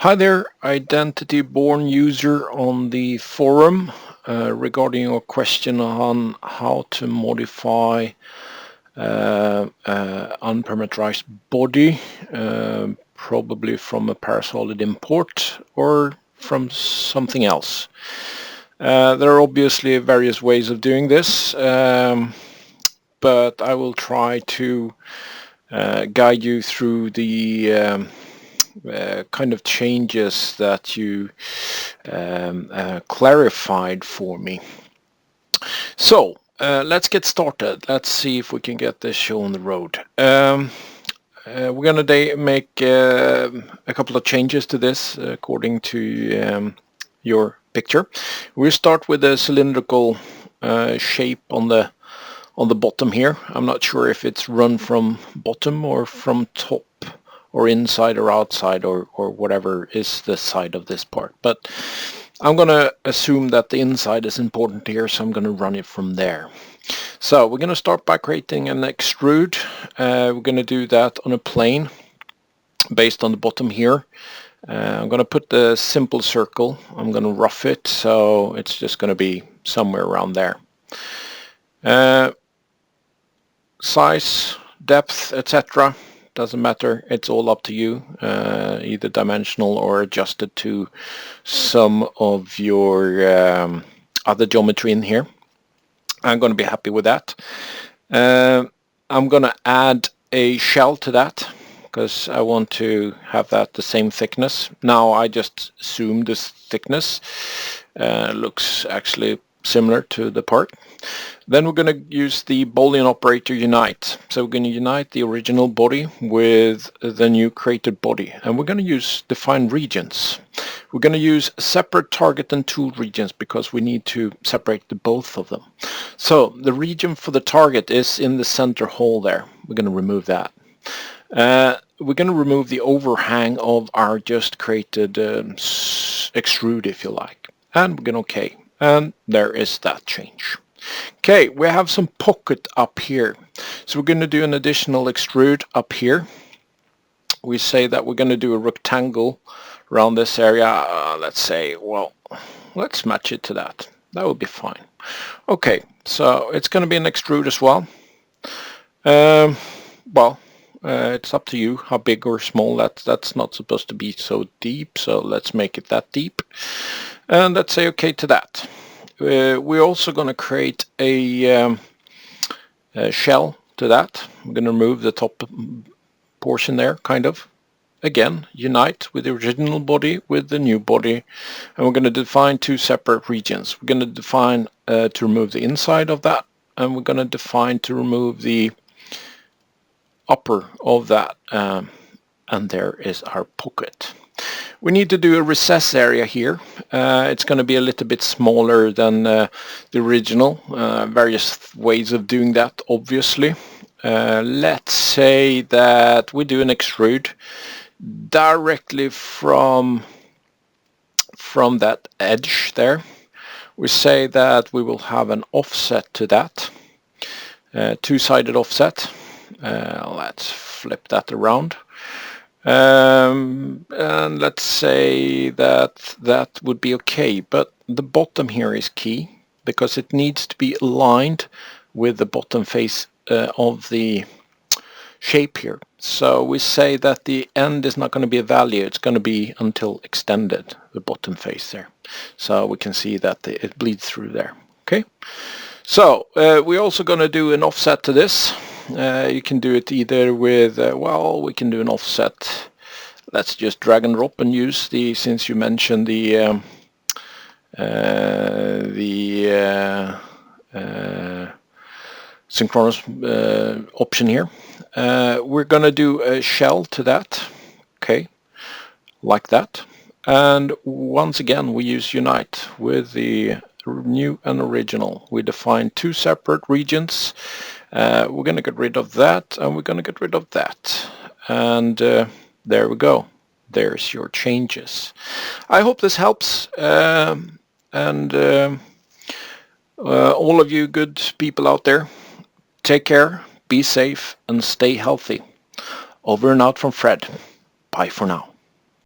Hi there, identity-born user on the forum regarding your question on how to modify unparameterized body, probably from a parasolid import or from something else. There are obviously various ways of doing this, but I will try to guide you through the kind of changes that you clarified for me. So let's get started. Let's see if we can get this show on the road. We're going to make a couple of changes to this according to your picture. We'll start with a cylindrical shape on the bottom here. I'm not sure if it's run from bottom or from top, or inside or outside, or whatever is the side of this part, but I'm gonna assume that the inside is important here, so I'm gonna run it from there. So we're gonna start by creating an extrude. We're gonna do that on a plane based on the bottom here. I'm gonna put the simple circle. I'm gonna rough it, so it's just gonna be somewhere around there. Size, depth, etc. doesn't matter, it's all up to you, either dimensional or adjusted to some of your other geometry in here. I'm going to be happy with that. I'm going to add a shell to that because I want to have that the same thickness. Now I just assume this thickness looks actually similar to the part. Then we're going to use the Boolean operator unite. So we're going to unite the original body with the new created body. And we're going to use define regions. We're going to use separate target and tool regions because we need to separate the both of them. So the region for the target is in the center hole there. We're going to remove that. We're going to remove the overhang of our just created extrude, if you like. And we're going to OK. And there is that change. Okay, we have some pocket up here. So we're going to do an additional extrude up here. We say that we're going to do a rectangle around this area. Let's say, well, let's match it to that. That would be fine. Okay, so it's going to be an extrude as well. It's up to you how big or small. That's not supposed to be so deep, so let's make it that deep. And let's say okay to that. We're also going to create a shell to that. I'm going to remove the top portion there, kind of. Again, unite with the original body with the new body. And we're going to define two separate regions. We're going to define to remove the inside of that. And we're going to define to remove the upper of that. And there is our pocket. We need to do a recess area here. It's going to be a little bit smaller than the original. Various ways of doing that, obviously. Let's say that we do an extrude directly from that edge there. We say that we will have an offset to that, two-sided offset. Let's flip that around. And let's say that would be okay, but the bottom here is key because it needs to be aligned with the bottom face of the shape here. So we say that the end is not going to be a value, it's going to be until extended, the bottom face there. So we can see that it bleeds through there. Okay, so we're also going to do an offset to this. You can do it either with, we can do an offset. Let's just drag and drop and use the, since you mentioned the synchronous option here. We're going to do a shell to that. Okay, like that. And once again, we use unite with the new and original. We define two separate regions. We're going to get rid of that, and we're going to get rid of that. And there we go. There's your changes. I hope this helps. All of you good people out there, take care, be safe, and stay healthy. Over and out from Fred. Bye for now.